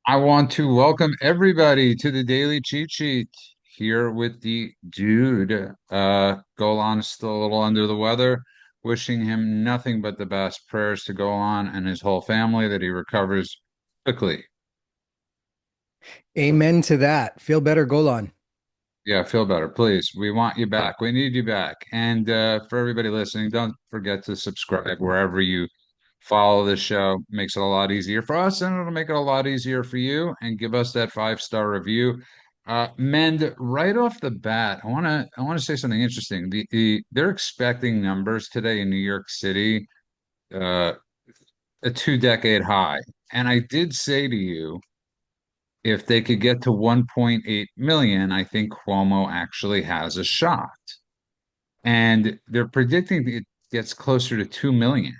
I want to welcome everybody to the Daily Cheat Sheet here with the dude. Golan's still a little under the weather. Wishing him nothing but the best. Prayers to Golan and his whole family that he recovers quickly. Amen to that. Feel better, Golan. Yeah, feel better, please. We want you back. We need you back. And for everybody listening, don't forget to subscribe wherever you follow the show. Makes it a lot easier for us, and it'll make it a lot easier for you. And give us that 5-star review. Mend, right off the bat, I want to say something interesting. They're expecting numbers today in New York City, uh, a 2-decade high. And I did say to you, if they could get to 1.8 million, I think Cuomo actually has a shot. And they're predicting it gets closer to 2 million.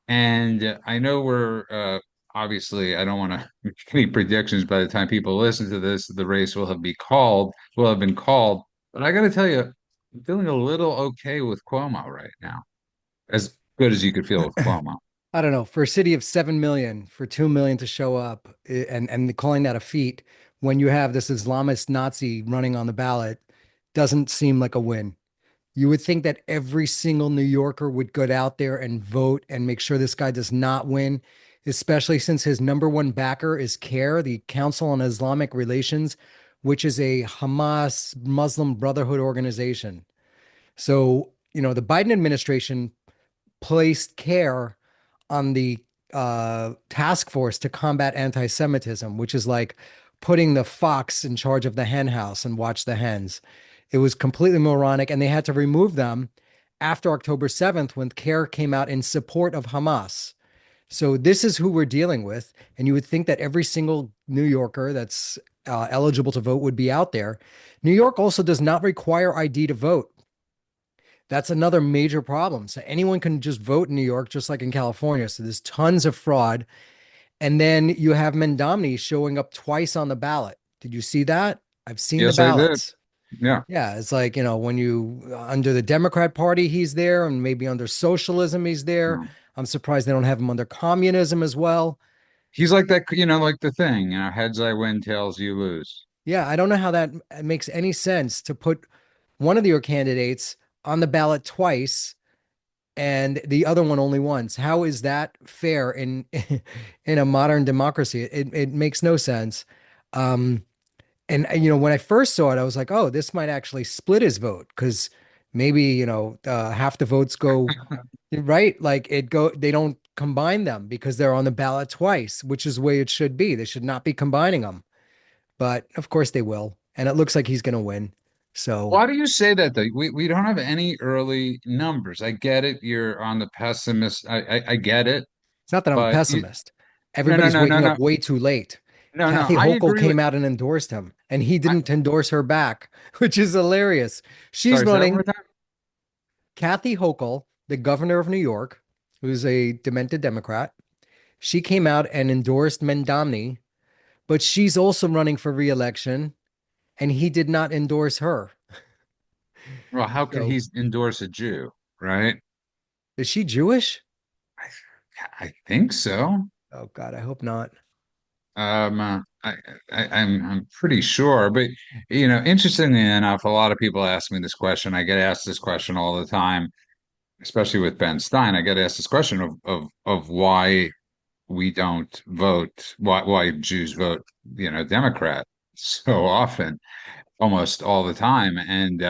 And I know we're obviously, I don't want to make any predictions. By the time people listen to this, the race will have been called. But I got to tell you, I'm feeling a little okay with Cuomo right now, as good as you could feel with Cuomo. I don't know, for a city of 7 million, for 2 million to show up and calling that a feat when you have this Islamist Nazi running on the ballot doesn't seem like a win. You would think that every single New Yorker would get out there and vote and make sure this guy does not win, especially since his number one backer is CAIR, the Council on Islamic Relations, which is a Hamas Muslim Brotherhood organization. So, the Biden administration placed CAIR on the task force to combat anti-Semitism, which is like putting the fox in charge of the hen house and watch the hens. It was completely moronic, and they had to remove them after October 7th when CAIR came out in support of Hamas. So this is who we're dealing with, and you would think that every single New Yorker that's eligible to vote would be out there. New York also does not require ID to vote. That's another major problem. So anyone can just vote in New York, just like in California. So there's tons of fraud. And then you have Mamdani showing up twice on the ballot. Did you see that? I've seen the Yes, I did. ballots. Yeah. Yeah, it's like, when you under the Democrat Party, he's there, and maybe under socialism, he's there. No. I'm surprised they don't have him under communism as well. He's like that, like the thing, heads I win, tails you lose. Yeah, I don't know how that makes any sense to put one of your candidates on the ballot twice and the other one only once. How is that fair in in a modern democracy? It makes no sense. Um, and when I first saw it, I was like, oh, this might actually split his vote because maybe half the votes go right. Like they don't combine them because they're on the ballot twice, which is the way it should be. They should not be combining them, but of course they will, and it looks like he's going to win. So Why do you say that though? We don't have any early numbers. I get it. You're on the pessimist. I get it. it's not that I'm a But pessimist. no, no, Everybody's no, no, waking no, up way too late. no. Kathy I Hochul agree with. came out and endorsed him, and he I, didn't endorse her back, which is hilarious. She's sorry, say that one more running. time. Kathy Hochul, the governor of New York, who's a demented Democrat, she came out and endorsed Mamdani, but she's also running for reelection, and he did not endorse her. Well, how could So, he endorse a Jew, right? is she Jewish? I think so. Oh God, I hope not. Um, uh, I, I'm pretty sure, but interestingly enough, a lot of people ask me this question. I get asked this question all the time, especially with Ben Stein. I get asked this question of why we don't vote, why Jews vote, Democrat so often, almost all the time, and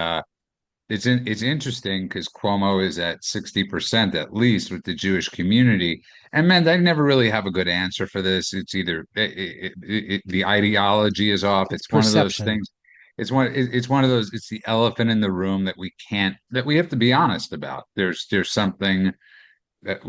it's interesting because Cuomo is at 60% at least with the Jewish community. And man, they never really have a good answer for this. It's either the ideology is off. It's It's one of those perception. things. It's one of those. It's the elephant in the room that we have to be honest about. There's something that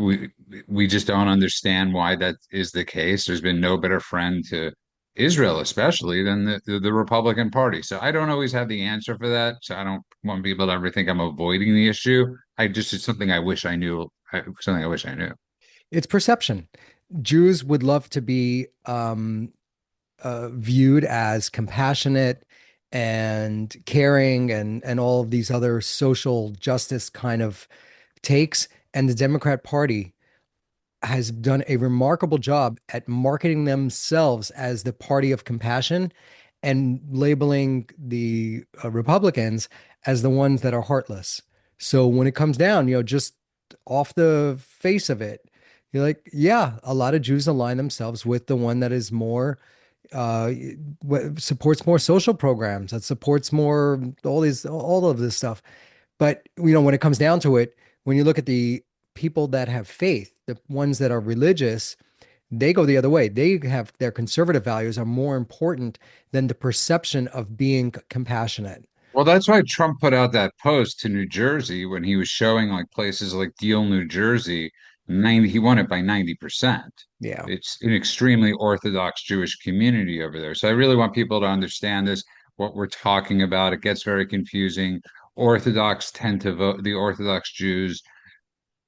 we just don't understand why that is the case. There's been no better friend to Israel, especially than the Republican Party. So I don't always have the answer for that. So I don't want people to ever think I'm avoiding the issue. It's something I wish I knew. Something I wish I knew. It's perception. Jews would love to be viewed as compassionate and caring and all of these other social justice kind of takes. And the Democrat Party has done a remarkable job at marketing themselves as the party of compassion and labeling the Republicans as the ones that are heartless. So when it comes down, just off the face of it, you're like, yeah, a lot of Jews align themselves with the one that is more uh supports more social programs, that supports more all of this stuff. But when it comes down to it, when you look at the people that have faith, the ones that are religious, they go the other way. They have their conservative values are more important than the perception of being compassionate. Well, that's why Trump put out that post to New Jersey when he was showing like places like Deal, New Jersey. 90, he won it by 90%. Yeah. It's an extremely Orthodox Jewish community over there. So I really want people to understand this, what we're talking about. It gets very confusing. Orthodox tend to vote, the Orthodox Jews,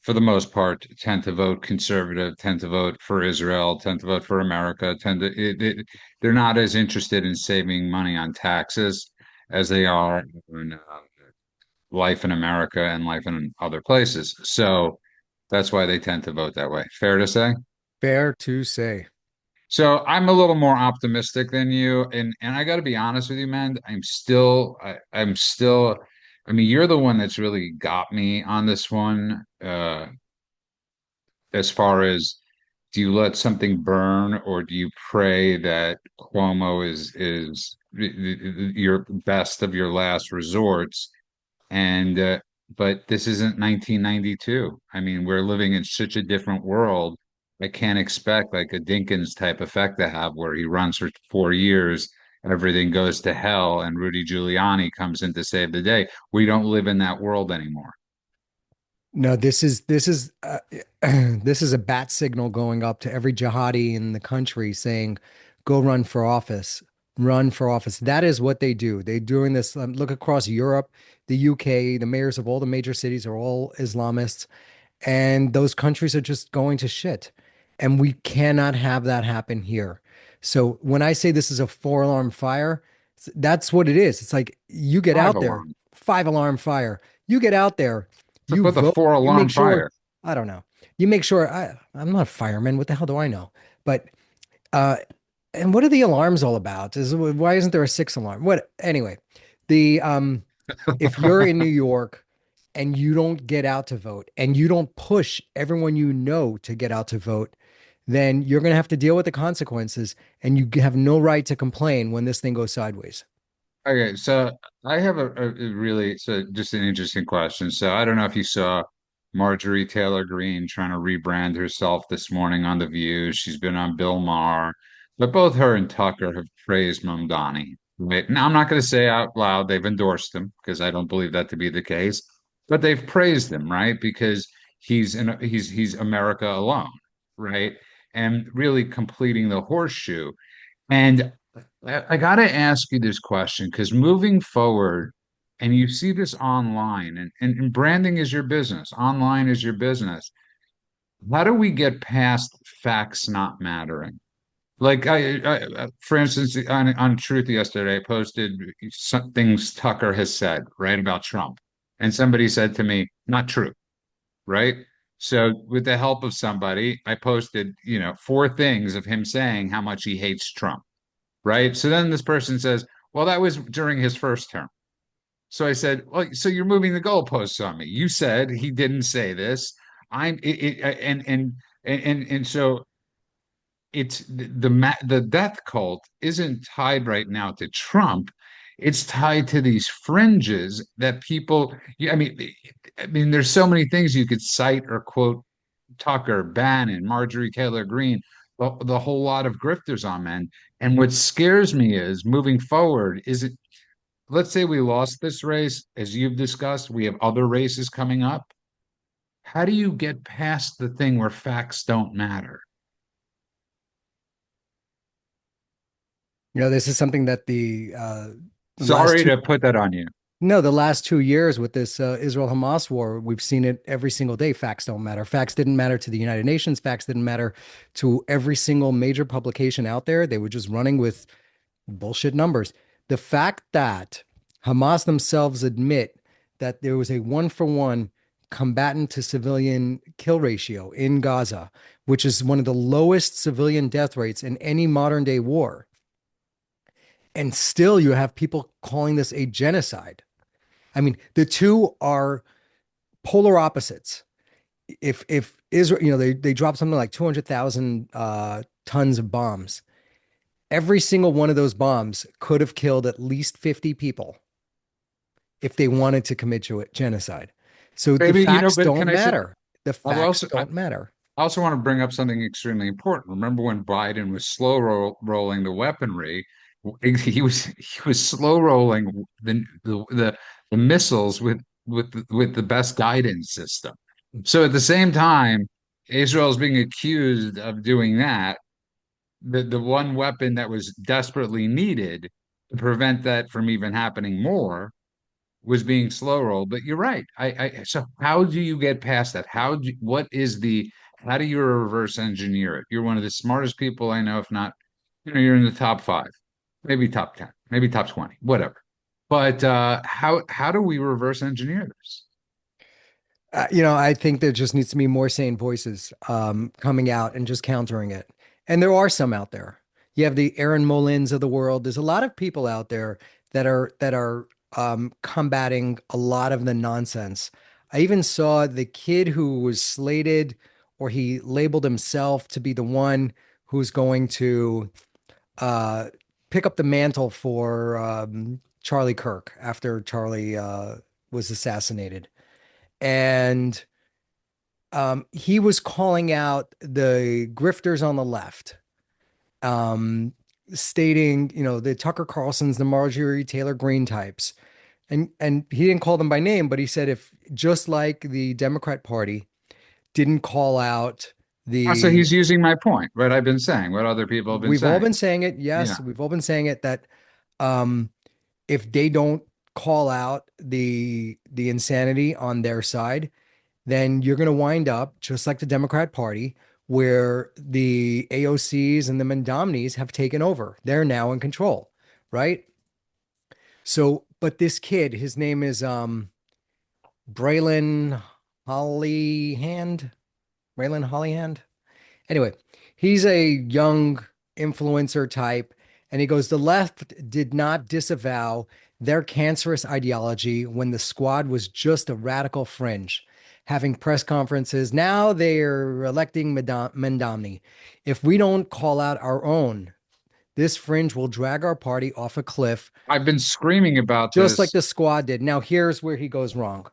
for the most part, tend to vote conservative, tend to vote for Israel, tend to vote for America, they're not as interested in saving money on taxes as they are in life in America and life in other places. So that's why they tend to vote that way. Fair to say? Fair to say. So I'm a little more optimistic than you, and I got to be honest with you, man. I'm still. I mean, you're the one that's really got me on this one. As far as do you let something burn or do you pray that Cuomo is your best of your last resorts? And but this isn't 1992. I mean, we're living in such a different world. I can't expect like a Dinkins type effect to have where he runs for 4 years, everything goes to hell, and Rudy Giuliani comes in to save the day. We don't live in that world anymore. No, this is this is a bat signal going up to every jihadi in the country saying, "Go run for office, run for office." That is what they do. They're doing this. Look across Europe, the UK, the mayors of all the major cities are all Islamists, and those countries are just going to shit. And we cannot have that happen here. So when I say this is a four-alarm fire, that's what it is. It's like you get Five out there, alarm. five-alarm fire. You get out there, What's up you with a vote, four you make alarm sure, fire? I don't know. You make sure I'm not a fireman. What the hell do I know? But uh and what are the alarms all about? Why isn't there a six alarm? What anyway, the if you're in New York and you don't get out to vote and you don't push everyone you know to get out to vote, then you're going to have to deal with the consequences and you have no right to complain when this thing goes sideways. Okay, so I have a really so just an interesting question. So I don't know if you saw Marjorie Taylor Greene trying to rebrand herself this morning on The View. She's been on Bill Maher, but both her and Tucker have praised Mamdani. Right? Now I'm not going to say out loud they've endorsed him because I don't believe that to be the case, but they've praised him, right? Because he's America alone, right? And really completing the horseshoe. And I got to ask you this question because moving forward, and you see this online, and branding is your business, online is your business. How do we get past facts not mattering? Like for instance, on Truth yesterday, I posted some things Tucker has said, right, about Trump. And somebody said to me, not true, right? So with the help of somebody, I posted, 4 things of him saying how much he hates Trump, right? So then this person says, well, that was during his first term. So I said, well, so you're moving the goalposts on me. You said he didn't say this. I'm it, and so it's the death cult isn't tied right now to Trump. It's tied to these fringes that people. Yeah, I mean, there's so many things you could cite or quote Tucker, Bannon, Marjorie Taylor Greene, the whole lot of grifters on men. And what scares me is moving forward, is it, let's say we lost this race, as you've discussed, we have other races coming up. How do you get past the thing where facts don't matter? This is something that the last Sorry two to put that on you. no, the last 2 years with this Israel Hamas war, we've seen it every single day. Facts don't matter. Facts didn't matter to the United Nations. Facts didn't matter to every single major publication out there. They were just running with bullshit numbers. The fact that Hamas themselves admit that there was a 1-for-1 combatant to civilian kill ratio in Gaza, which is one of the lowest civilian death rates in any modern day war. And still you have people calling this a genocide. I mean, the two are polar opposites. If Israel, they dropped something like 200,000 tons of bombs. Every single one of those bombs could have killed at least 50 people if they wanted to commit genocide. So the Maybe, facts but don't can I say, matter. The I will facts also, don't matter. I also want to bring up something extremely important. Remember when Biden was rolling the weaponry? He was slow rolling the missiles with the best guidance system. So at the same time, Israel is being accused of doing that. The one weapon that was desperately needed to prevent that from even happening more was being slow rolled. But you're right. So how do you get past that? How do you reverse engineer it? You're one of the smartest people I know, if not, you're in the top five, maybe top 10, maybe top 20, whatever. But how do we reverse engineer this? I think there just needs to be more sane voices coming out and just countering it. And there are some out there. You have the Aaron Molins of the world. There's a lot of people out there that are combating a lot of the nonsense. I even saw the kid who was slated, or he labeled himself to be the one who's going to uh, pick up the mantle for Charlie Kirk after Charlie was assassinated. And he was calling out the grifters on the left, um, stating, the Tucker Carlsons, the Marjorie Taylor Greene types. And he didn't call them by name, but he said if just like the Democrat Party didn't call out So the he's using my point, what I've been saying, what other people have been we've all saying. been saying it, Yeah. yes, we've all been saying it that um if they don't call out the insanity on their side, then you're going to wind up just like the Democrat Party, where the AOCs and the Mamdanis have taken over. They're now in control, right? So, but this kid, his name is Braylon Hollyhand. Braylon Hollyhand. Anyway, he's a young influencer type, and he goes, the left did not disavow their cancerous ideology when the squad was just a radical fringe, having press conferences. Now they're electing Mamdani. If we don't call out our own, this fringe will drag our party off a cliff, I've been screaming about just like this. the squad did. Now, here's where he goes wrong.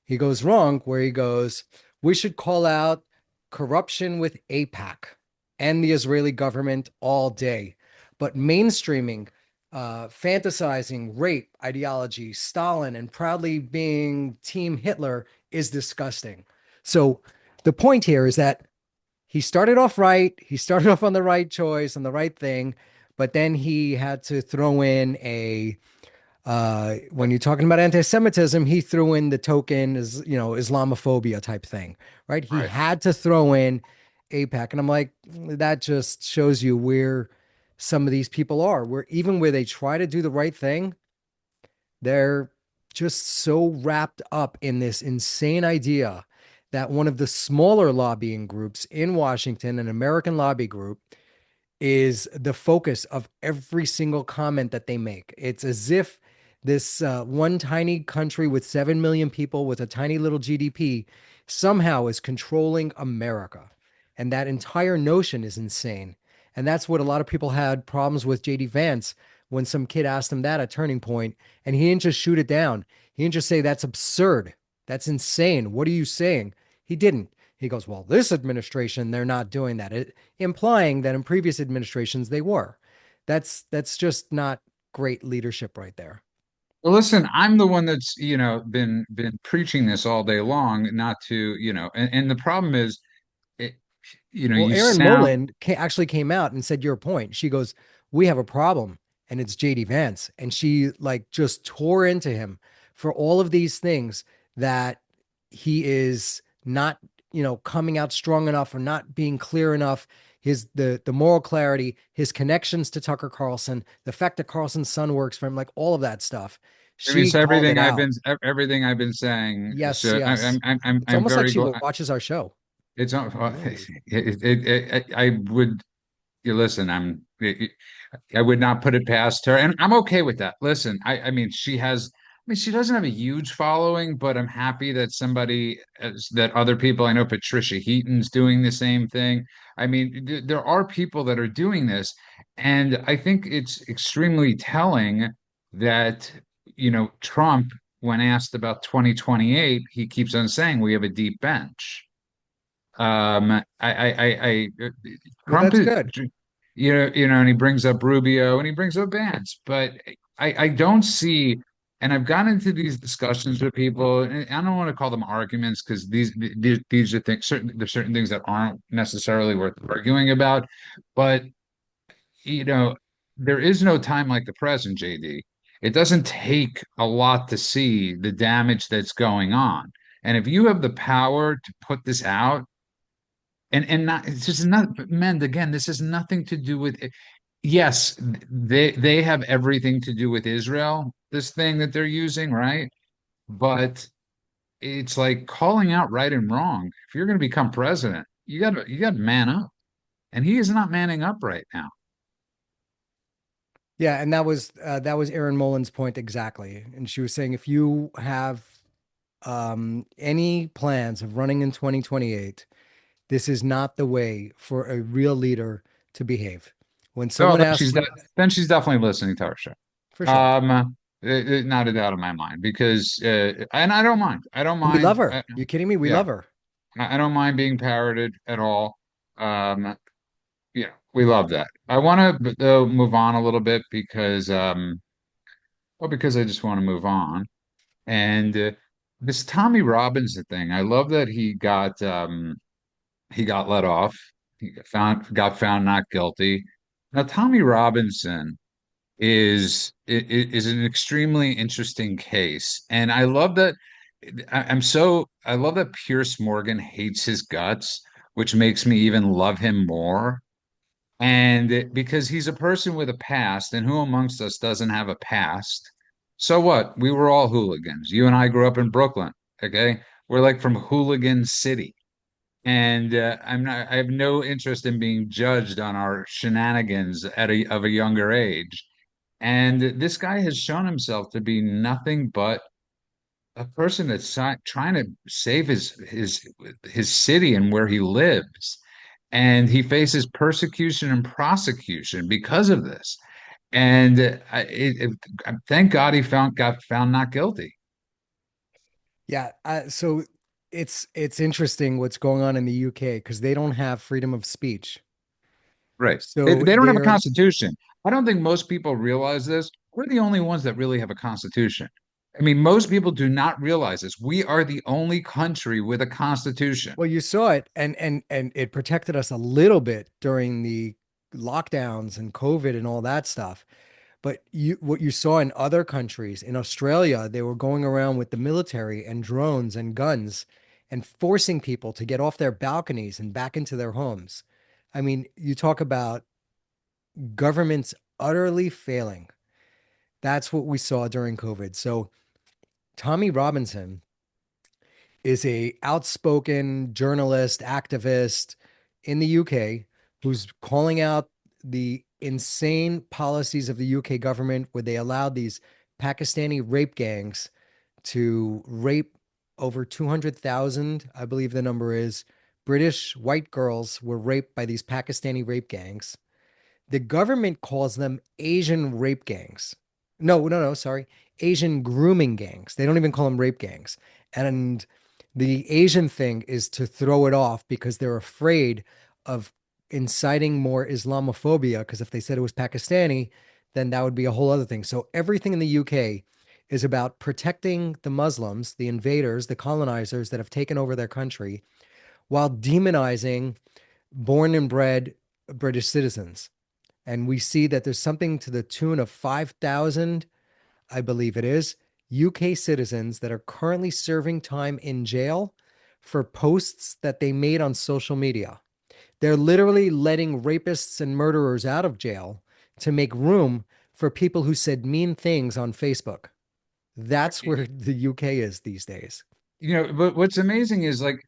He goes wrong where he goes, we should call out corruption with APAC and the Israeli government all day. But mainstreaming, fantasizing rape ideology, Stalin, and proudly being Team Hitler is disgusting. So the point here is that he started off right. He started off on the right choice, on the right thing, but then he had to throw in when you're talking about anti-Semitism, he threw in the token is, Islamophobia type thing, right? He Right. had to throw in APAC. And I'm like, that just shows you where some of these people are, where even where they try to do the right thing, they're just so wrapped up in this insane idea that one of the smaller lobbying groups in Washington, an American lobby group, is the focus of every single comment that they make. It's as if this one tiny country with 7 million people with a tiny little GDP somehow is controlling America. And that entire notion is insane. And that's what a lot of people had problems with JD Vance when some kid asked him that at Turning Point, and he didn't just shoot it down. He didn't just say, that's absurd. That's insane. What are you saying? He didn't. He goes, well, this administration, they're not doing that. Implying that in previous administrations they were. That's just not great leadership right there. Well, listen, I'm the one that's, been preaching this all day long, not to, and the problem is, it, Well, you Erin sound, Molan actually came out and said your point. She goes, "We have a problem, and it's JD Vance," and she like just tore into him for all of these things that he is not, coming out strong enough or not being clear enough. The moral clarity, his connections to Tucker Carlson, the fact that Carlson's son works for him, like all of that stuff. I mean, She so called it out. everything I've been saying. Yes, So yes. It's I'm almost like very she glad. watches our show. It's not. Whoa. I would. You listen. I would not put it past her, and I'm okay with that. Listen, I mean, she has. I mean, she doesn't have a huge following, but I'm happy that that other people. I know Patricia Heaton's doing the same thing. I mean, there are people that are doing this, and I think it's extremely telling that Trump, when asked about 2028, he keeps on saying we have a deep bench. Well, Trump that's is, good. and he brings up Rubio and he brings up Vance, but I don't see, and I've gotten into these discussions with people, and I don't want to call them arguments because these are things, there's certain things that aren't necessarily worth arguing about, but you know, there is no time like the present, JD. It doesn't take a lot to see the damage that's going on. And if you have the power to put this out, and not it's just not men again, this has nothing to do with it. Yes, they have everything to do with Israel, this thing that they're using, right? But it's like calling out right and wrong. If you're going to become president, you got to man up. And he is not manning up right now. Yeah, and that was Erin Molin's point exactly. And she was saying if you have any plans of running in 2028, this is not the way for a real leader to behave. When Oh, someone asks you, then she's definitely listening to our show. for sure, Not a doubt in my mind because, and I don't mind. I don't and we love mind. her. You kidding me? We Yeah, love her. I don't mind being parroted at all. Um, we love that. I want to though move on a little bit because, well, because I just want to move on. And this Tommy Robinson thing, I love that he got let off. He got found not guilty. Now, Tommy Robinson is an extremely interesting case, and I love that. I love that Pierce Morgan hates his guts, which makes me even love him more. Because he's a person with a past, and who amongst us doesn't have a past? So what? We were all hooligans. You and I grew up in Brooklyn, okay? We're like from Hooligan City. And I have no interest in being judged on our shenanigans of a younger age. And this guy has shown himself to be nothing but a person that's trying to save his city and where he lives. And he faces persecution and prosecution because of this. And thank God he got found not guilty. Yeah. So it's interesting what's going on in the UK because they don't have freedom of speech. Right. They, So they don't have a they're constitution. I don't think most people realize this. We're the only ones that really have a constitution. I mean, most people do not realize this. We are the only country with a constitution. well, you saw it, and it protected us a little bit during the lockdowns and COVID and all that stuff. But what you saw in other countries, in Australia, they were going around with the military and drones and guns and forcing people to get off their balconies and back into their homes. I mean, you talk about governments utterly failing. That's what we saw during COVID. So Tommy Robinson is a outspoken journalist, activist in the UK who's calling out the insane policies of the UK government where they allowed these Pakistani rape gangs to rape over 200,000, I believe the number is, British white girls were raped by these Pakistani rape gangs. The government calls them Asian rape gangs. No, no, no, sorry. Asian grooming gangs. They don't even call them rape gangs. And the Asian thing is to throw it off because they're afraid of inciting more Islamophobia. Because if they said it was Pakistani, then that would be a whole other thing. So everything in the UK is about protecting the Muslims, the invaders, the colonizers that have taken over their country, while demonizing born and bred British citizens. And we see that there's something to the tune of 5,000, I believe it is, UK citizens that are currently serving time in jail for posts that they made on social media. They're literally letting rapists and murderers out of jail to make room for people who said mean things on Facebook. That's where the UK is these days. But what's amazing is like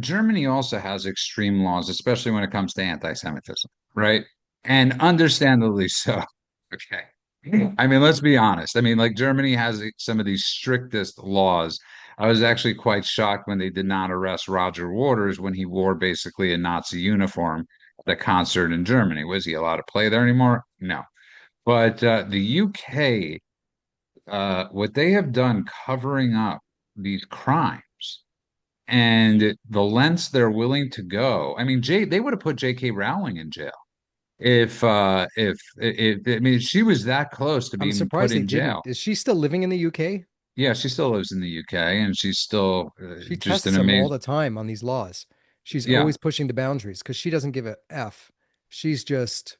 Germany also has extreme laws, especially when it comes to anti-Semitism, right? And understandably so. Okay. I mean, let's be honest. I mean, like Germany has some of these strictest laws. I was actually quite shocked when they did not arrest Roger Waters when he wore basically a Nazi uniform at a concert in Germany. Was he allowed to play there anymore? No. But the UK, what they have done covering up these crimes and the lengths they're willing to go. I mean, they would have put JK Rowling in jail if I mean she was that close to I'm being put surprised they in jail. didn't. Is she still living in the UK? Yeah, she still lives in the UK and she's still She just an tests them all amazing. the time on these laws. She's Yeah, always pushing the boundaries because she doesn't give a F. She's just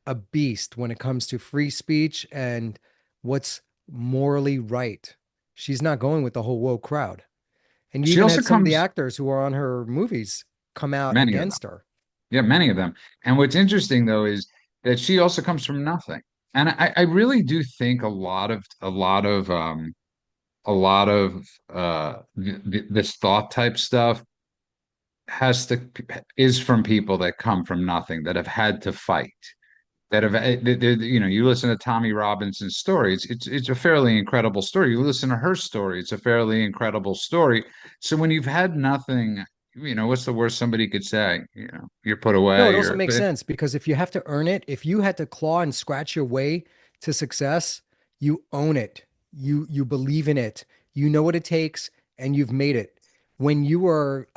a beast when it comes to free speech and what's morally right. She's not going with the whole woke crowd. And you she even also had some of the comes actors who are on her movies come out many of them. against her. Yeah, many of them. And what's interesting though is that she also comes from nothing. And I really do think this thought type stuff has to is from people that come from nothing, that have had to fight, that have you listen to Tommy Robinson's story, it's a fairly incredible story. You listen to her story, it's a fairly incredible story. So when you've had nothing, what's the worst somebody could say? You're put No, it away, also you're makes sense because if you have to earn it, if you had to claw and scratch your way to success, you own it. You believe in it. You know what it takes and you've made it. When you are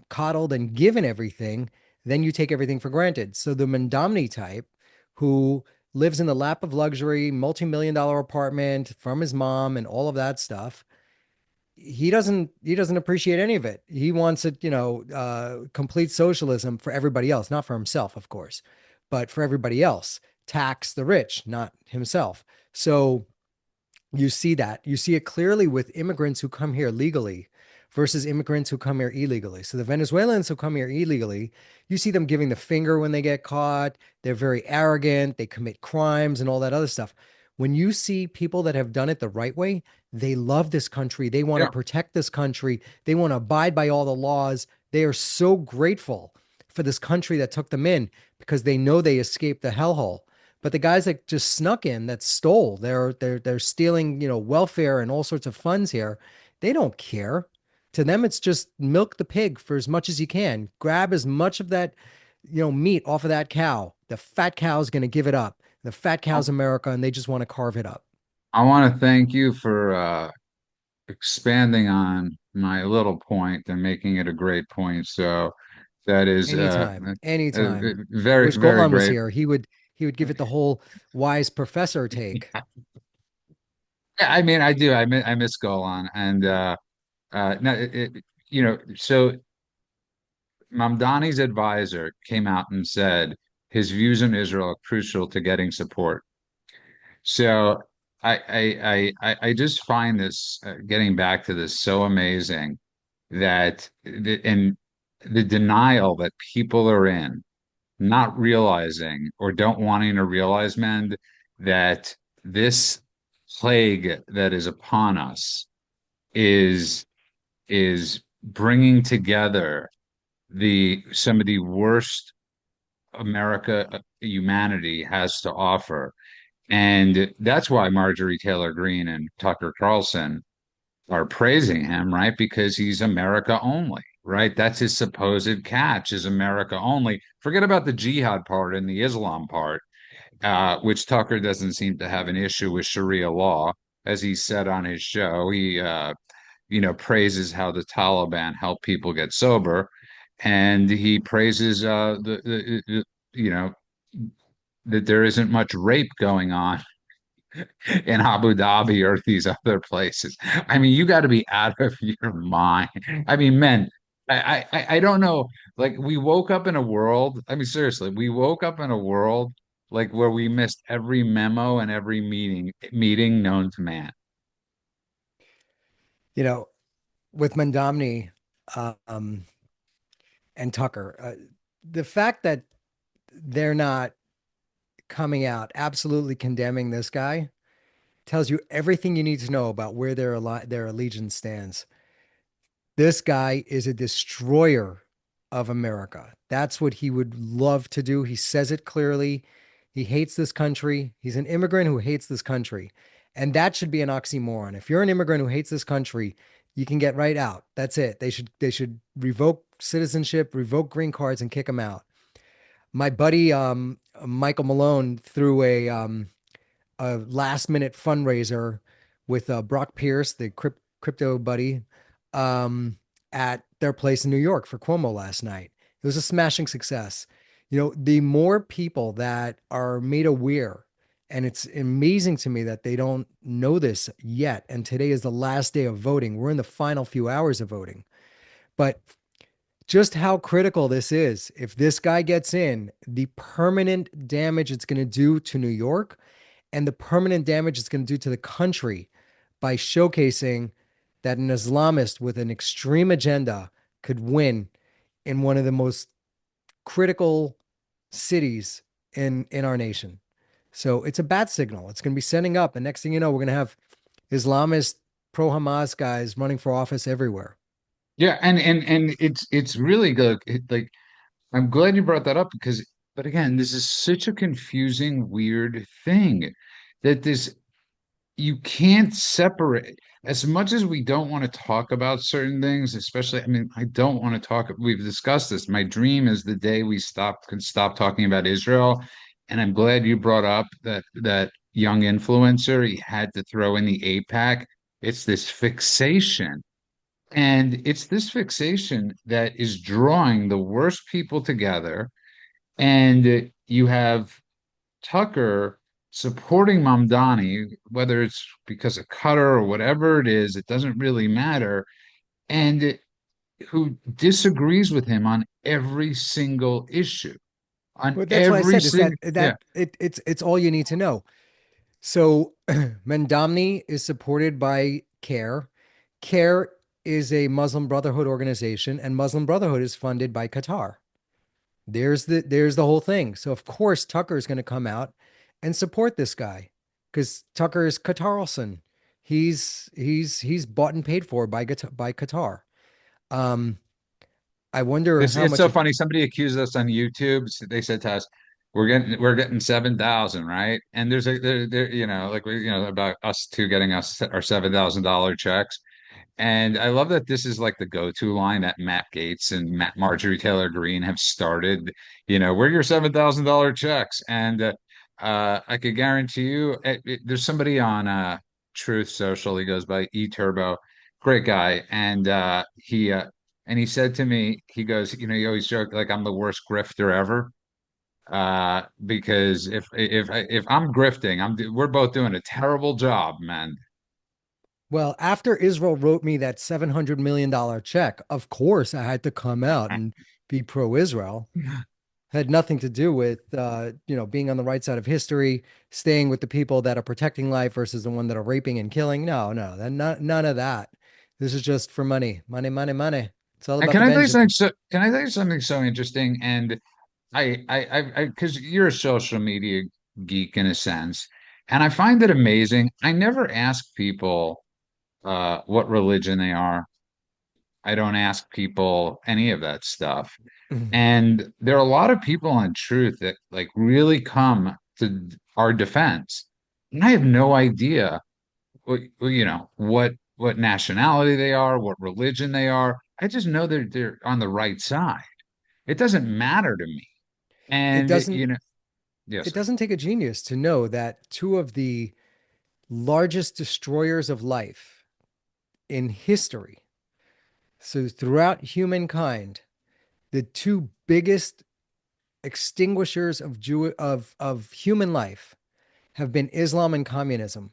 coddled and given everything, then you take everything for granted. So the Mamdani type who lives in the lap of luxury, multi-million dollar apartment from his mom and all of that stuff, he doesn't appreciate any of it. He wants it, complete socialism for everybody else, not for himself, of course, but for everybody else. Tax the rich, not himself. So you see that. You see it clearly with immigrants who come here legally versus immigrants who come here illegally. So the Venezuelans who come here illegally, you see them giving the finger when they get caught. They're very arrogant. They commit crimes and all that other stuff. When you see people that have done it the right way, they love this country. They want to yeah. protect this country. They want to abide by all the laws. They are so grateful for this country that took them in because they know they escaped the hellhole. But the guys that just snuck in, that stole, they're stealing, welfare and all sorts of funds here. They don't care. To them, it's just milk the pig for as much as you can. Grab as much of that, meat off of that cow. The fat cow's going to give it up. The fat I, cow's America, and they just want to carve it up. I want to thank you for expanding on my little point and making it a great point. So that is Anytime, anytime. I very, wish very Golan was great. here. He would give it the whole wise professor take. Yeah, I mean, I do. I miss Golan, and no, so Mamdani's advisor came out and said his views on Israel are crucial to getting support. So I just find this getting back to this so amazing that and the denial that people are in, not realizing or don't wanting to realize, man, that this plague that is upon us is is bringing together the some of the worst humanity has to offer. And that's why Marjorie Taylor Greene and Tucker Carlson are praising him, right? Because he's America only, right? That's his supposed catch is America only. Forget about the jihad part and the Islam part, which Tucker doesn't seem to have an issue with Sharia law. As he said on his show, he praises how the Taliban help people get sober, and he praises you know that there isn't much rape going on in Abu Dhabi or these other places. I mean, you got to be out of your mind. I mean, men, I don't know. Like we woke up in a world. I mean, seriously, we woke up in a world like where we missed every memo and every meeting known to man. You know, with Mandomni um, and Tucker, the fact that they're not coming out absolutely condemning this guy tells you everything you need to know about where their allegiance stands. This guy is a destroyer of America. That's what he would love to do. He says it clearly. He hates this country. He's an immigrant who hates this country. And that should be an oxymoron. If you're an immigrant who hates this country, you can get right out. That's it. They should revoke citizenship, revoke green cards, and kick him out. My buddy Michael Malone threw a last minute fundraiser with Brock Pierce, the crypto buddy, um, at their place in New York for Cuomo last night. It was a smashing success. The more people that are made aware, and it's amazing to me that they don't know this yet. And today is the last day of voting. We're in the final few hours of voting. But just how critical this is, if this guy gets in, the permanent damage it's going to do to New York and the permanent damage it's going to do to the country by showcasing that an Islamist with an extreme agenda could win in one of the most critical cities in our nation. So it's a bad signal. It's going to be sending up. And next thing you know, we're going to have Islamist pro Hamas guys running for office everywhere. Yeah, and it's really good. Like I'm glad you brought that up because, but again, this is such a confusing, weird thing that this you can't separate as much as we don't want to talk about certain things, especially, I mean, I don't want to talk, we've discussed this. My dream is the day we can stop talking about Israel. And I'm glad you brought up that young influencer. He had to throw in the APAC. It's this fixation. And it's this fixation that is drawing the worst people together. And you have Tucker supporting Mamdani, whether it's because of Qatar or whatever it is, it doesn't really matter, and who disagrees with him on every single issue, on But that's what I every said is single, that yeah. it's all you need to know. So Mamdani is supported by CAIR. CAIR is a Muslim Brotherhood organization, and Muslim Brotherhood is funded by Qatar. There's the whole thing. So of course Tucker is going to come out and support this guy because Tucker is Carlson. He's bought and paid for by Qatar. Um, I wonder how It's much so it. funny. Somebody accused us on YouTube. They said to us, we're getting 7,000, right? And there's like about us two getting us our $7,000 checks. And I love that this is like the go-to line that Matt Gaetz and Marjorie Taylor Greene have started. We're your $7,000 checks, and I could guarantee you, there's somebody on Truth Social. He goes by E Turbo, great guy, and he said to me, he goes, he always joke like I'm the worst grifter ever. Because if I'm grifting, we're both doing a terrible job, man. Well, after Israel wrote me that $700 million check, of course I had to come out and be pro-Israel. Had nothing to do with being on the right side of history, staying with the people that are protecting life versus the one that are raping and killing. No, no, none of that. This is just for money, money, money, money. It's all And about the Benjamin. can I tell you something so interesting? And because you're a social media geek in a sense, and I find it amazing. I never ask people what religion they are. I don't ask people any of that stuff. And there are a lot of people on Truth that like really come to our defense. And I have no idea what nationality they are, what religion they are. I just know they're on the right side. It doesn't matter to me. It And doesn't yes, it sir. doesn't take a genius to know that two of the largest destroyers of life in history, so throughout humankind, the two biggest extinguishers of human life have been Islam and communism.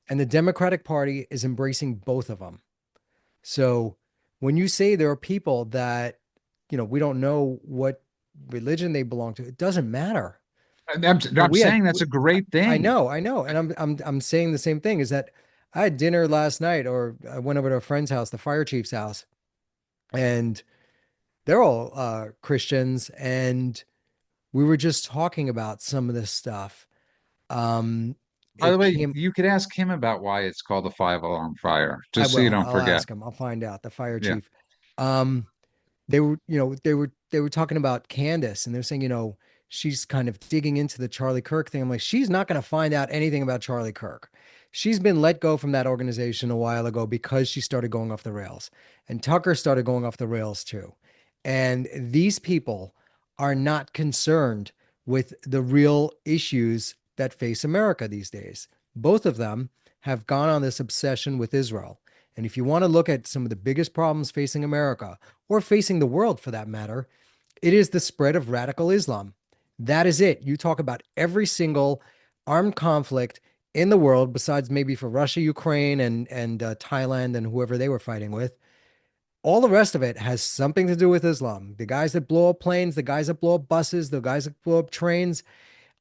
And the Democratic Party is embracing both of them. So when you say there are people that, we don't know what religion they belong to, it doesn't matter. But I'm saying that's a great thing. I know. And I'm saying the same thing is that I had dinner last night or I went over to a friend's house, the fire chief's house, and they're all Christians. And we were just talking about some of this stuff. Um, By the it way, came. you could ask him about why it's called the five alarm fire, I just so you will. don't I'll forget. ask him. I'll find out. The fire Yeah. chief. Um, they were talking about Candace, and they're saying, she's kind of digging into the Charlie Kirk thing. I'm like, she's not going to find out anything about Charlie Kirk. She's been let go from that organization a while ago because she started going off the rails, and Tucker started going off the rails too. And these people are not concerned with the real issues that face America these days. Both of them have gone on this obsession with Israel. And if you want to look at some of the biggest problems facing America, or facing the world for that matter, it is the spread of radical Islam. That is it. You talk about every single armed conflict in the world, besides maybe for Russia, Ukraine, and Thailand, and whoever they were fighting with. All the rest of it has something to do with Islam. The guys that blow up planes, the guys that blow up buses, the guys that blow up trains,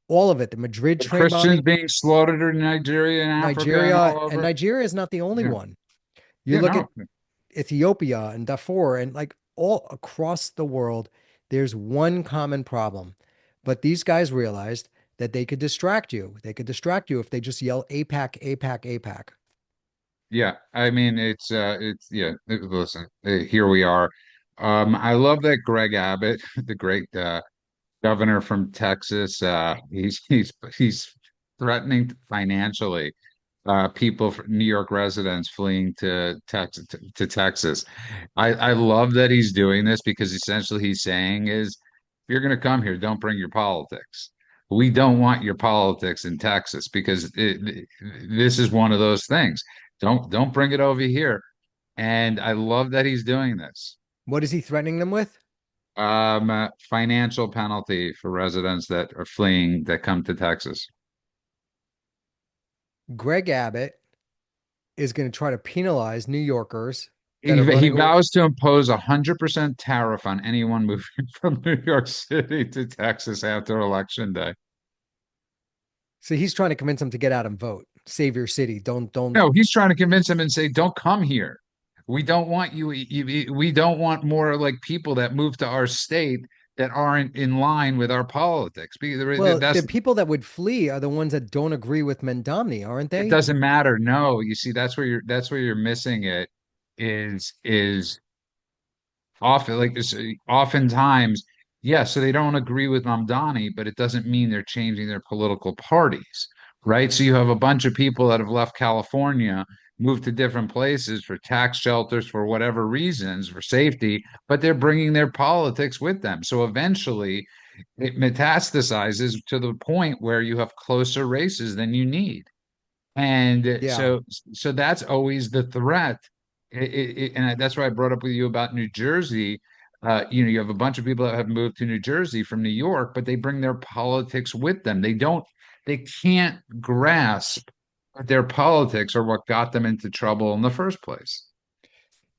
all of it. The Madrid The train Christians bombing, being slaughtered in Nigeria and Africa and Nigeria, all and over. Nigeria is not the only Yeah. one. You Yeah, look at no. Ethiopia and Darfur and like all across the world, there's one common problem. But these guys realized that they could distract you. They could distract you if they just yell APAC, APAC, APAC. Yeah. I mean, it's yeah, listen, here we are. I love that Greg Abbott, the great governor from Texas, he's threatening financially people, New York residents fleeing to Texas. I love that he's doing this because essentially he's saying is, if you're going to come here, don't bring your politics. We don't want your politics in Texas because this is one of those things. Don't bring it over here. And I love that he's doing this. What is he threatening them with? Financial penalty for residents that are fleeing that come to Texas. Greg Abbott is going to try to penalize New Yorkers that are He running away. vows to impose 100% tariff on anyone moving from New York City to Texas after Election Day. So he's trying to convince them to get out and vote. Save your city. Don't. No, he's trying to convince them and say, "Don't come here. We don't want you. We don't want more like people that move to our state that aren't in line with our politics." Because Well, the that's people that would flee are the ones that don't agree with Mamdani, aren't it they? doesn't matter. No, you see, that's where you're missing it. Is often like this, oftentimes, yeah, so they don't agree with Mamdani, but it doesn't mean they're changing their political parties, right? So you have a bunch of people that have left California, moved to different places for tax shelters, for whatever reasons, for safety, but they're bringing their politics with them. So eventually it metastasizes to the point where you have closer races than you need. And Yeah. so that's always the threat. And that's why I brought up with you about New Jersey. You have a bunch of people that have moved to New Jersey from New York, but they bring their politics with them. They can't grasp that their politics are what got them into trouble in the first place.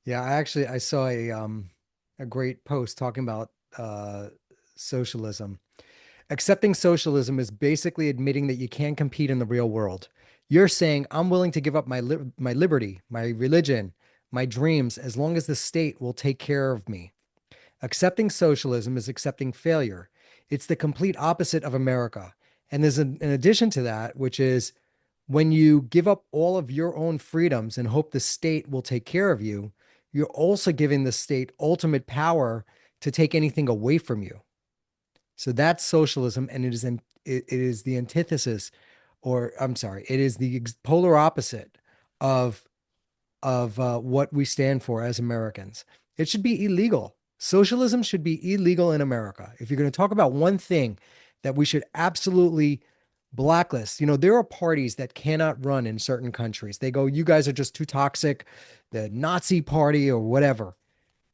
Yeah, I saw a great post talking about socialism. Accepting socialism is basically admitting that you can't compete in the real world. You're saying I'm willing to give up my liberty, my religion, my dreams as long as the state will take care of me. Accepting socialism is accepting failure. It's the complete opposite of America. And there's an addition to that, which is when you give up all of your own freedoms and hope the state will take care of you, you're also giving the state ultimate power to take anything away from you. So that's socialism, and it is the antithesis, or I'm sorry, it is the polar opposite of what we stand for as Americans. It should be illegal. Socialism should be illegal in America. If you're going to talk about one thing that we should absolutely blacklist, there are parties that cannot run in certain countries. They go, you guys are just too toxic, the Nazi party or whatever.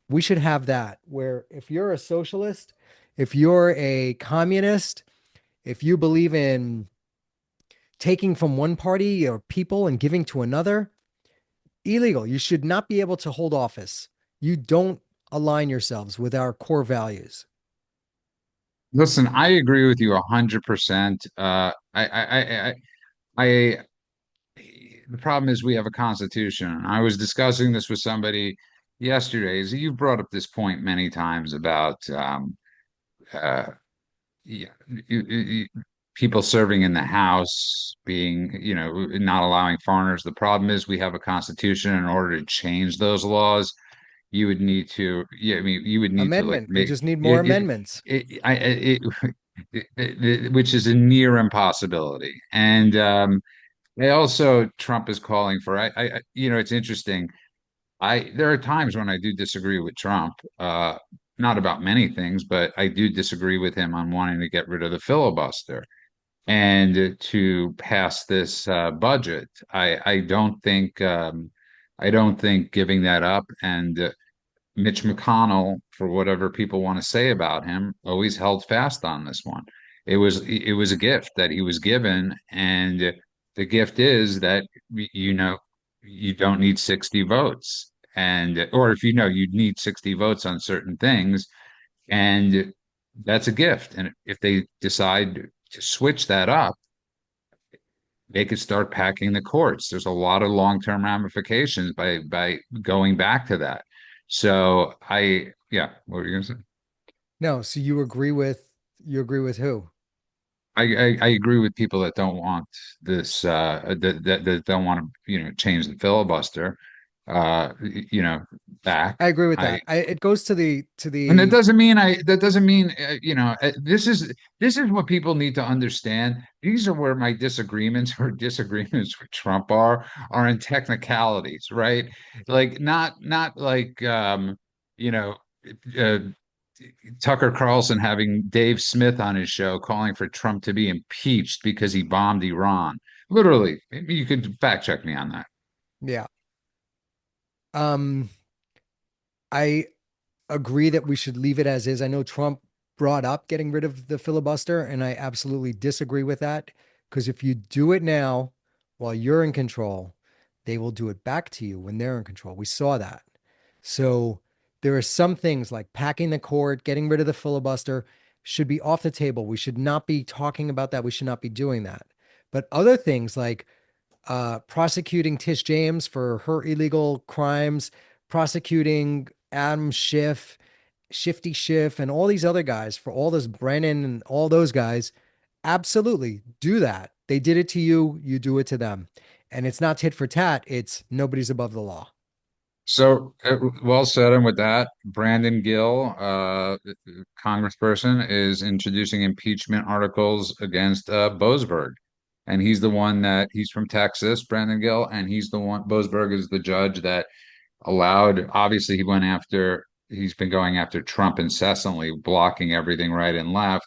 We should have that where if you're a socialist, if you're a communist, if you believe in taking from one party or people and giving to another, illegal. You should not be able to hold office. You don't align yourselves with our core values. Listen, I agree with you 100%. I the problem is we have a constitution. I was discussing this with somebody yesterday. Is you brought up this point many times about uh, yeah, people serving in the House being, not allowing foreigners. The problem is we have a constitution. In order to change those laws, you would need to, yeah, I mean, you would need to like Amendment. We make just need more it, amendments. which is a near impossibility. And they also Trump is calling for, it's interesting. There are times when I do disagree with Trump, not about many things, but I do disagree with him on wanting to get rid of the filibuster and to pass this budget. I don't think giving that up. And Mitch McConnell, for whatever people want to say about him, always held fast on this one. It was a gift that he was given, and the gift is that you don't need 60 votes, and or if you need 60 votes on certain things, and that's a gift. And if they decide to switch that up, they could start packing the courts. There's a lot of long-term ramifications by going back to that. So yeah, what were you gonna say? No, so you agree with who? I agree with people that don't want this, that don't want to, change the filibuster, back. I agree with I that. It goes to the And that doesn't mean, this is what people need to understand. These are where my disagreements or disagreements with Trump are in technicalities, right? Like not like you know uh, Tucker Carlson having Dave Smith on his show calling for Trump to be impeached because he bombed Iran. Literally, maybe you could fact check me on that. Yeah. Um, I agree that we should leave it as is. I know Trump brought up getting rid of the filibuster, and I absolutely disagree with that. Because if you do it now while you're in control, they will do it back to you when they're in control. We saw that. So there are some things like packing the court, getting rid of the filibuster should be off the table. We should not be talking about that. We should not be doing that. But other things like prosecuting Tish James for her illegal crimes, prosecuting Adam Schiff, Shifty Schiff, and all these other guys for all this Brennan and all those guys. Absolutely do that. They did it to you, you do it to them. And it's not tit for tat, it's nobody's above the law. So, well said. And with that, Brandon Gill, congressperson, is introducing impeachment articles against Boasberg. And he's from Texas, Brandon Gill, and Boasberg is the judge that allowed, obviously, he's been going after Trump incessantly, blocking everything right and left.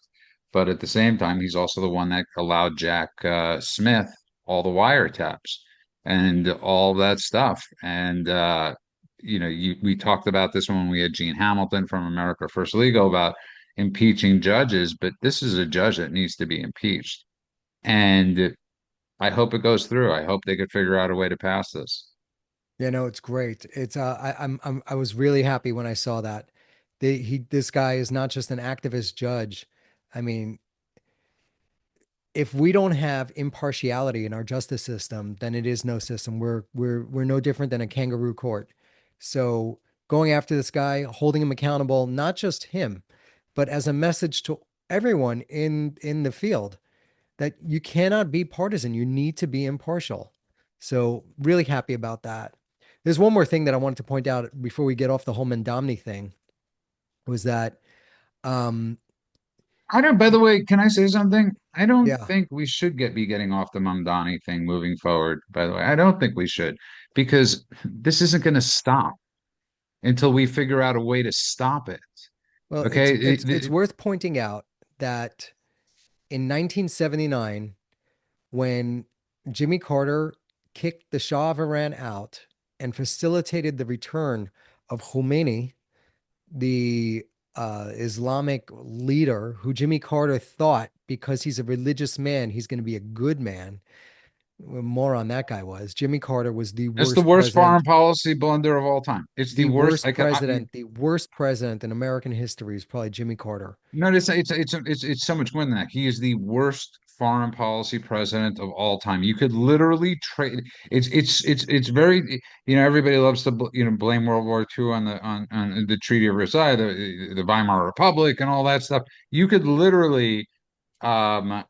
But at the same time, he's also the one that allowed Jack Smith all the wiretaps and all that stuff. And, we talked about this when we had Gene Hamilton from America First Legal about impeaching judges, but this is a judge that needs to be impeached. And I hope it goes through. I hope they could figure out a way to pass this. It's great. I was really happy when I saw that. This guy is not just an activist judge. I mean, if we don't have impartiality in our justice system, then it is no system. We're no different than a kangaroo court. So going after this guy, holding him accountable, not just him, but as a message to everyone in the field that you cannot be partisan. You need to be impartial. So really happy about that. There's one more thing that I wanted to point out before we get off the whole Mamdani thing was that um I don't, by the way, can I say something? I don't yeah, think we should be getting off the Mamdani thing moving forward, by the way. I don't think we should because this isn't going to stop until we figure out a way to stop it. well, it's Okay. it's it's worth pointing out that in 1979, when Jimmy Carter kicked the Shah of Iran out and facilitated the return of Khomeini, the Islamic leader who Jimmy Carter thought because he's a religious man, he's going to be a good man. More on that guy was. Jimmy Carter was the It's the worst worst foreign president, policy blunder of all time. It's the worst. the worst president in American history is probably Jimmy Carter. No, it's so much more than that. He is the worst foreign policy president of all time. You could literally trade. It's very, everybody loves to blame World War II on the Treaty of Versailles, the Weimar Republic, and all that stuff. You could literally um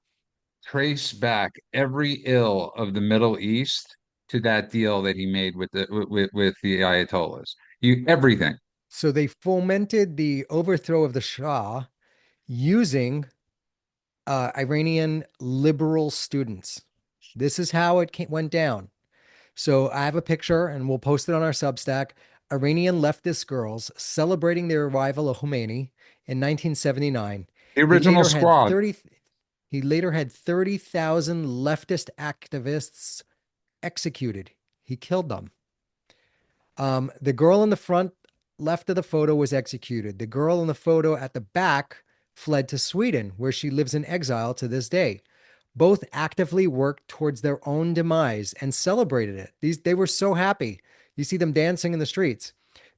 trace back every ill of the Middle East to that deal that he made with the Ayatollahs. You everything. So they fomented the overthrow of the Shah using Iranian liberal students. This is how went down. So I have a picture and we'll post it on our Substack. Iranian leftist girls celebrating the arrival of Khomeini in 1979. The He original later had squad. 30 he later had 30,000 leftist activists executed. He killed them. The girl in the front left of the photo was executed. The girl in the photo at the back fled to Sweden, where she lives in exile to this day. Both actively worked towards their own demise and celebrated it. They were so happy. You see them dancing in the streets.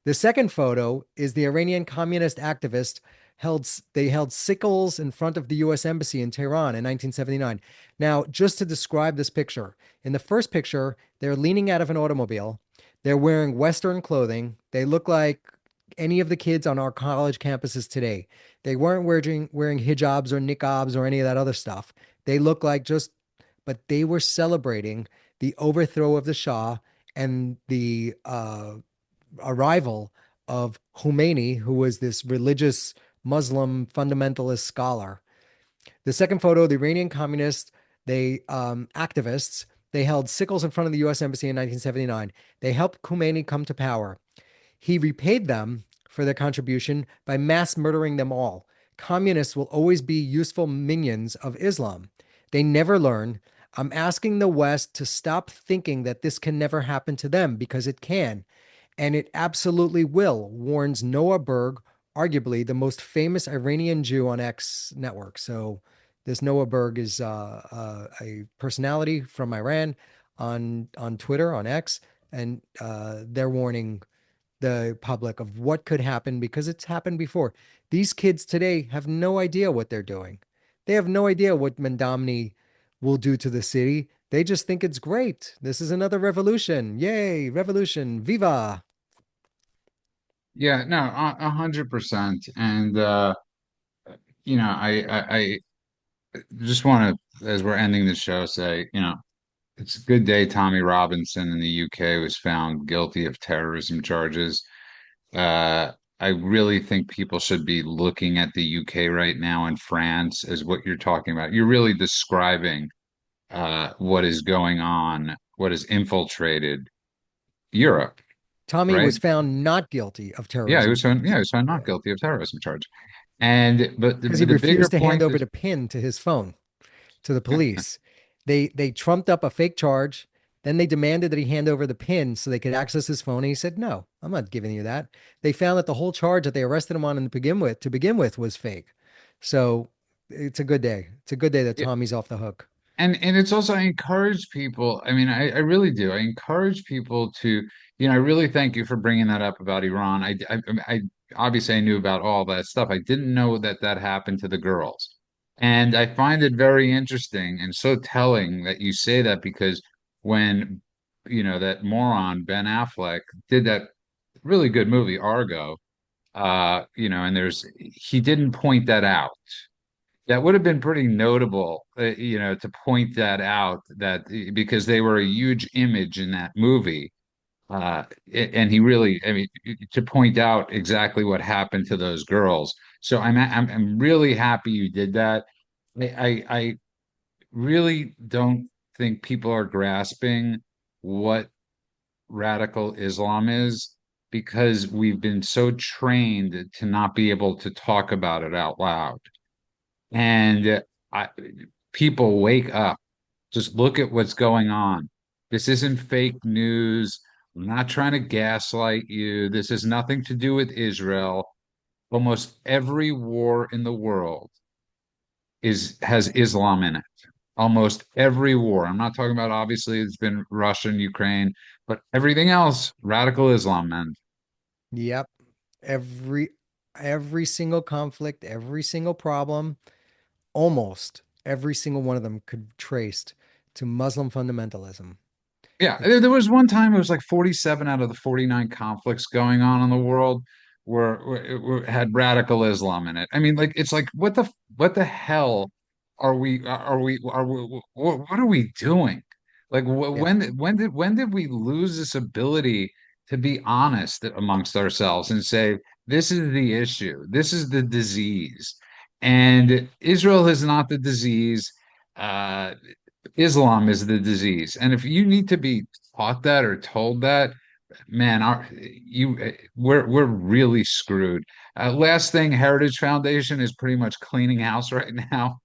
The second photo is the Iranian communist activist held sickles in front of the US embassy in Tehran in 1979. Now, just to describe this picture, in the first picture, they're leaning out of an automobile. They're wearing Western clothing. They look like any of the kids on our college campuses today. They weren't wearing hijabs or niqabs or any of that other stuff. They look like but they were celebrating the overthrow of the Shah and the arrival of Khomeini, who was this religious Muslim fundamentalist scholar. The second photo, the Iranian communists, activists, they held sickles in front of the U.S. Embassy in 1979. They helped Khomeini come to power. He repaid them for their contribution by mass murdering them all. Communists will always be useful minions of Islam. They never learn. I'm asking the West to stop thinking that this can never happen to them because it can. And it absolutely will, warns Noah Berg, arguably the most famous Iranian Jew on X network. So this Noah Berg is a personality from Iran on Twitter, on X, and they're warning the public of what could happen because it's happened before. These kids today have no idea what they're doing. They have no idea what Mamdani will do to the city. They just think it's great. This is another revolution. Yay, revolution. Viva. Yeah, no, 100%. And I just want to, as we're ending the show, say, it's a good day. Tommy Robinson in the UK was found guilty of terrorism charges. Uh, I really think people should be looking at the UK right now and France as what you're talking about. You're really describing what is going on, what has infiltrated Europe, Tommy right? was found not guilty of Yeah, he terrorism was found. Yeah, he charges. was found not Yeah. guilty of terrorism charge. And but Because he the bigger refused to hand point over is, the PIN to his phone to the police. They trumped up a fake charge. Then they demanded that he hand over the PIN so they could access his phone. And he said, "No, I'm not giving you that." They found that the whole charge that they arrested him on to begin with was fake. So it's a good day. It's a good day that yeah, Tommy's off the hook. and it's also I encourage people. I mean, I really do. I encourage people to, I really thank you for bringing that up about Iran. I obviously I knew about all that stuff. I didn't know that that happened to the girls, and I find it very interesting and so telling that you say that because when that moron Ben Affleck did that really good movie Argo, and he didn't point that out. That would have been pretty notable, to point that out that because they were a huge image in that movie. And he really, I mean, to point out exactly what happened to those girls. So I'm really happy you did that. I really don't think people are grasping what radical Islam is because we've been so trained to not be able to talk about it out loud. And I, people wake up. Just look at what's going on. This isn't fake news. I'm not trying to gaslight you. This has nothing to do with Israel. Almost every war in the world has Islam in it. Almost every war. I'm not talking about obviously it's been Russia and Ukraine, but everything else, radical Islam, man. Yep. Every every single conflict, every single problem, almost every single one of them could be traced to Muslim fundamentalism. Yeah, It's there was one time it was like 47 out of the 49 conflicts going on in the world were had radical Islam in it. I mean, like it's like what the hell what are we doing? Like Yeah. when did we lose this ability to be honest amongst ourselves and say this is the issue, this is the disease, and Israel is not the disease. Uh, Islam is the disease, and if you need to be taught that or told that, man, we're really screwed. Last thing, Heritage Foundation is pretty much cleaning house right now.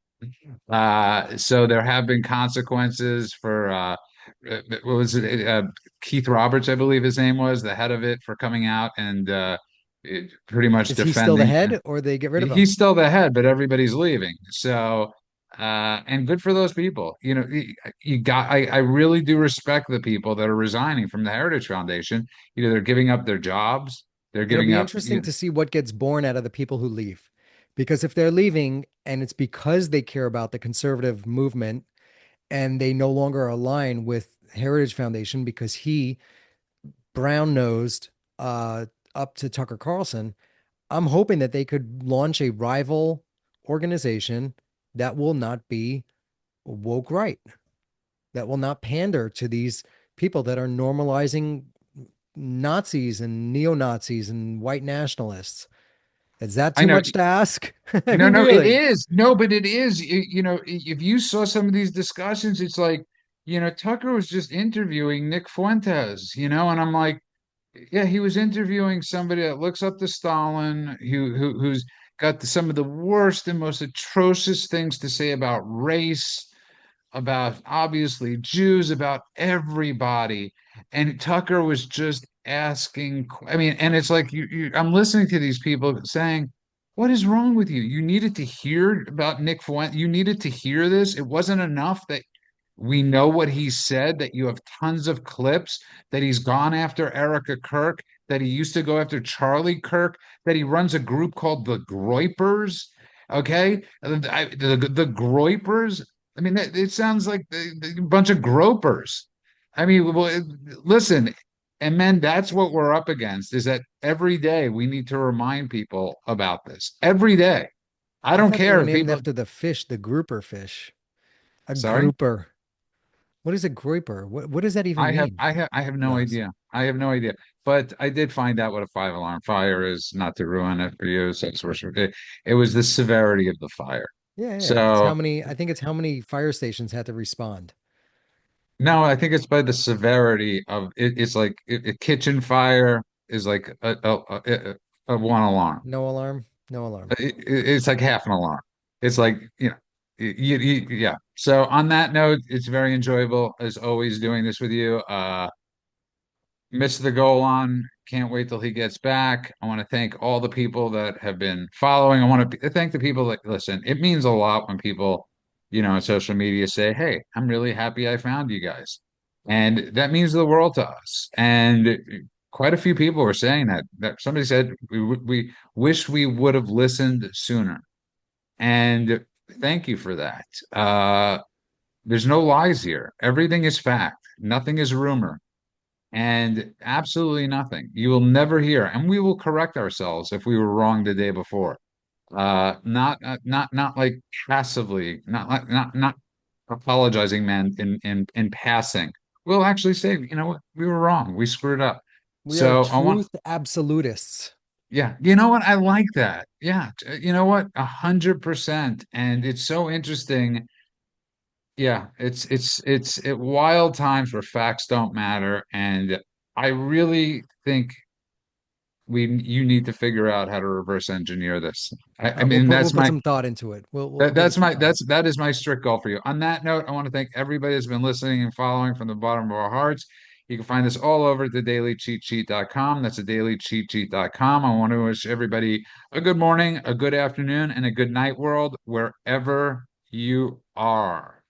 So there have been consequences for what was it? Keith Roberts, I believe his name was, the head of it, for coming out and pretty much Is he still the defending. head or they get rid of him? He's still the head, but everybody's leaving. So, and good for those people. I really do respect the people that are resigning from the Heritage Foundation. They're giving up their jobs, they're It'll giving be up. interesting to see what gets born out of the people who leave. Because if they're leaving and it's because they care about the conservative movement and they no longer align with Heritage Foundation because he brown nosed up to Tucker Carlson, I'm hoping that they could launch a rival organization that will not be woke right, that will not pander to these people that are normalizing Nazis and neo Nazis and white nationalists. Is that I too know. much to ask? I No, mean, no, it really? is. No, but it is. If you saw some of these discussions, it's like, Tucker was just interviewing Nick Fuentes, and I'm like, yeah, he was interviewing somebody that looks up to Stalin, who's got some of the worst and most atrocious things to say about race, about obviously Jews, about everybody. And Tucker was just asking, I mean, and it's like I'm listening to these people saying, what is wrong with you? You needed to hear about Nick Fuentes. You needed to hear this. It wasn't enough that we know what he said, that you have tons of clips, that he's gone after Erica Kirk, that he used to go after Charlie Kirk, that he runs a group called the Groypers. Okay. The Groypers. I mean, it sounds like a bunch of gropers. I mean, well, listen, and men, that's what we're up against is that every day we need to remind people about this. Every day. I I don't thought they care were if named people, after the fish, the grouper fish. A sorry. grouper. What is a grouper? What does that even mean? I have no Knows. idea. I have no idea. But I did find out what a five alarm fire is, not to ruin it for you. So it was the severity of the fire. Yeah, yeah. It's how So many, I think it's how many fire stations had to respond. no, I think it's by the severity of it. It's like a kitchen fire is like a one alarm. No alarm, no alarm. It's like half an alarm. It's like, yeah. So on that note, it's very enjoyable as always doing this with you. Missed the goal on. Can't wait till he gets back. I want to thank all the people that have been following. I want to thank the people that listen. It means a lot when people, on social media say, "Hey, I'm really happy I found you guys," and that means the world to us. And quite a few people were saying that. That somebody said we wish we would have listened sooner. And thank you for that. There's no lies here. Everything is fact. Nothing is rumor and absolutely nothing. You will never hear, and we will correct ourselves if we were wrong the day before. Not like passively, not apologizing, man, in passing. We'll actually say, what, we were wrong. We screwed up. We are So I want, truth absolutists. yeah, you know what? I like that. Yeah, you know what? 100%. And it's so interesting. Yeah, it's wild times where facts don't matter, and I really think we you need to figure out how to reverse engineer this. I We'll mean, put some thought into it. We'll give it that's some my thought. that is my strict goal for you. On that note, I want to thank everybody that's been listening and following from the bottom of our hearts. You can find us all over at thedailycheatsheet.com. That's thedailycheatsheet.com. I want to wish everybody a good morning, a good afternoon, and a good night world wherever you are.